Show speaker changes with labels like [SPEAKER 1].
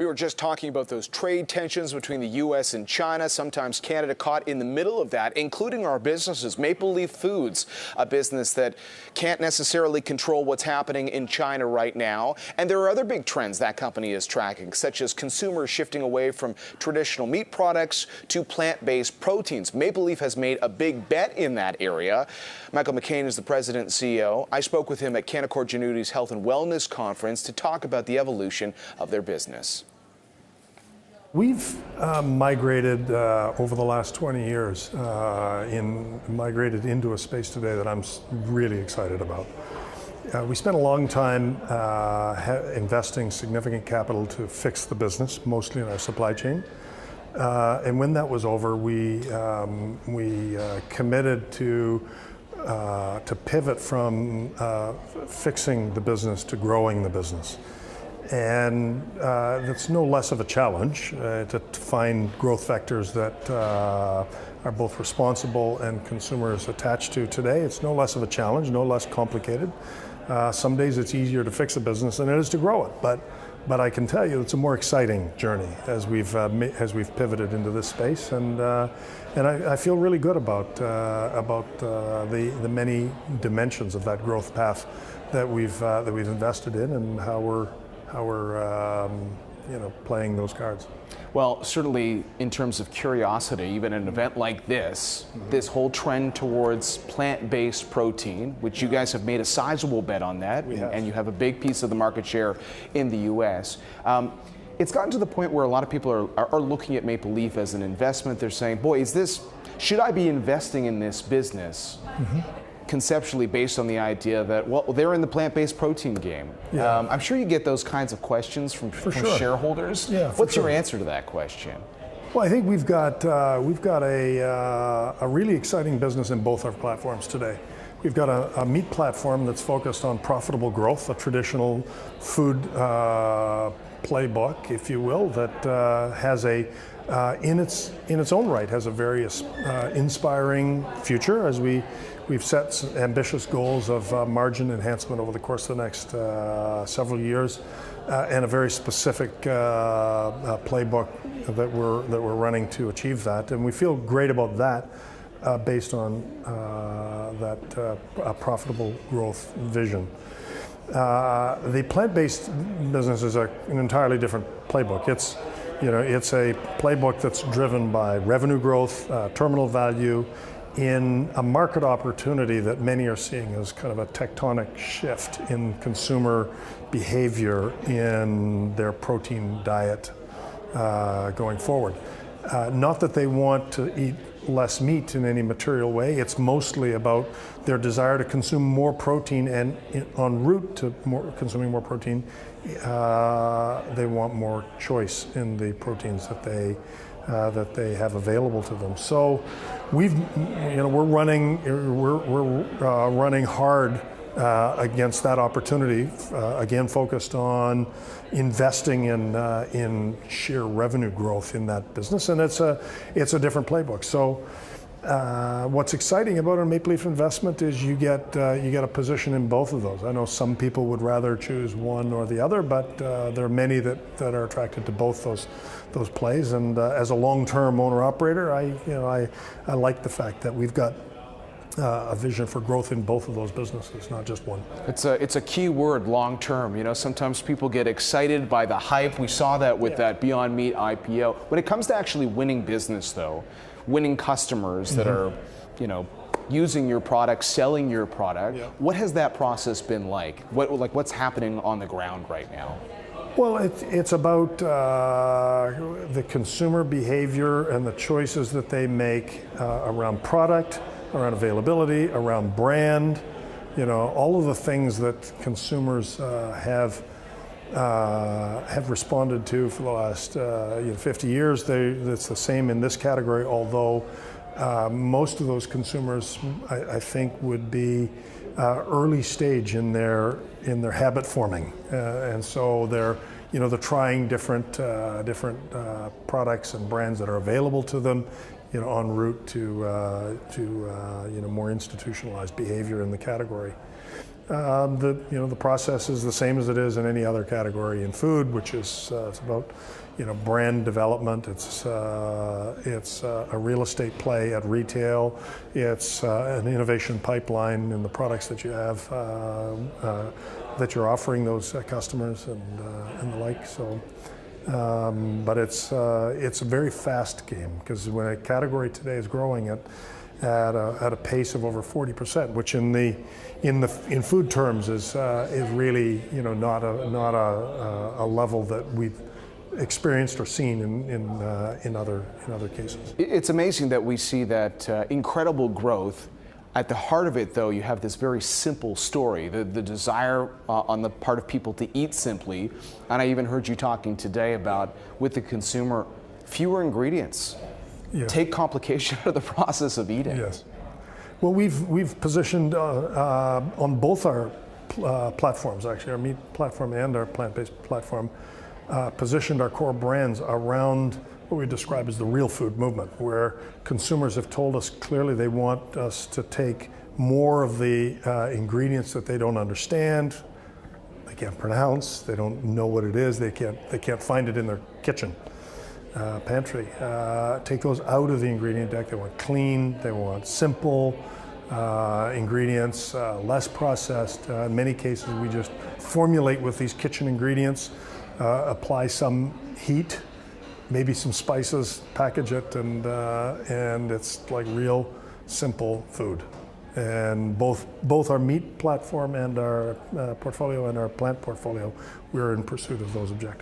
[SPEAKER 1] We were just talking about those trade tensions between the U.S. and China, sometimes Canada caught in the middle of that, including our businesses. Maple Leaf Foods, a business that can't necessarily control what's happening in China right now. And there are other big trends that company is tracking, such as consumers shifting away from traditional meat products to plant-based proteins. Maple Leaf has made a big bet in that area. Michael McCain is the president and CEO. I spoke with him at Canaccord Genuity's Health and Wellness Conference to talk about the evolution of their business.
[SPEAKER 2] We've migrated over the last 20 years, migrated into a space today that I'm really excited about. We spent a long time investing significant capital to fix the business, mostly in our supply chain. And when that was over, we committed to pivot from fixing the business to growing the business. And it's no less of a challenge to find growth vectors that are both responsible and consumers attached to today. It's no less of a challenge, no less complicated. Some days it's easier to fix a business than it is to grow it. But I can tell you it's a more exciting journey as we've pivoted into this space, and I feel really good about the many dimensions of that growth path that we've invested in, and how we're playing those cards.
[SPEAKER 1] Well, certainly in terms of curiosity, even an event like this, this whole trend towards plant-based protein, which you guys have made a sizable bet on that, and you have a big piece of the market share in the U.S. It's gotten to the point where a lot of people are looking at Maple Leaf as an investment. They're saying, boy, should I be investing in this business? Conceptually based on the idea that, well, they're in the plant-based protein game. Yeah. I'm sure you get those kinds of questions from shareholders. Yeah, What's your answer to that question?
[SPEAKER 2] Well, I think we've got a really exciting business in both our platforms today. We've got a meat platform that's focused on profitable growth, a traditional food playbook, if you will, that has in its own right has a very inspiring future, as we've set some ambitious goals of margin enhancement over the course of the next several years, and a very specific playbook that we're running to achieve that. And we feel great about that based on that profitable growth vision. The plant-based business is an entirely different playbook. It's a playbook that's driven by revenue growth, terminal value, in a market opportunity that many are seeing as kind of a tectonic shift in consumer behavior in their protein diet going forward. Not that they want to eat less meat in any material way. It's mostly about their desire to consume more protein, and en route to consuming more protein, they want more choice in the proteins that they have available to them. So we're running hard against that opportunity, again focused on investing in sheer revenue growth in that business, and it's a different playbook. So what's exciting about a Maple Leaf investment is you get a position in both of those. I know some people would rather choose one or the other, but there are many that are attracted to both those plays. And as a long-term owner-operator, I like the fact that we've got a vision for growth in both of those businesses, not just one.
[SPEAKER 1] It's a key word, long-term. Sometimes people get excited by the hype. We saw that with that Beyond Meat IPO. When it comes to actually winning business, though, winning customers that are, using your product, selling your product, what has that process been like? What's happening on the ground right now?
[SPEAKER 2] Well, it's about the consumer behavior and the choices that they make around product, around availability, around brand, all of the things that consumers have responded to for the last 50 years. It's the same in this category, although most of those consumers, I think, would be early stage in their habit forming, and so they're trying different products and brands that are available to them, en route to more institutionalized behavior in the category. The process is the same as it is in any other category in food, which is it's about brand development. It's a real estate play at retail. It's an innovation pipeline in the products that you have that you're offering those customers and the like. So, but it's a very fast game, because when a category today is growing at a pace of over 40%, which in food terms is really not a level that we've experienced or seen in other cases.
[SPEAKER 1] It's amazing that we see that incredible growth. At the heart of it, though, you have this very simple story, the desire on the part of people to eat simply. And I even heard you talking today about, with the consumer, fewer ingredients.
[SPEAKER 2] Yeah.
[SPEAKER 1] Take complication out of the process of eating.
[SPEAKER 2] Yes. Well, we've positioned on both our platforms, actually, our meat platform and our plant-based platform, positioned our core brands around what we describe as the real food movement, where consumers have told us clearly they want us to take more of the ingredients that they don't understand, they can't pronounce, they don't know what it is, they can't find it in their kitchen pantry. Take those out of the ingredient deck. They want clean, they want simple ingredients, less processed. In many cases, we just formulate with these kitchen ingredients, apply some heat, maybe some spices, package it, and it's like real simple food. And both our meat platform and our portfolio and our plant portfolio, we're in pursuit of those objectives.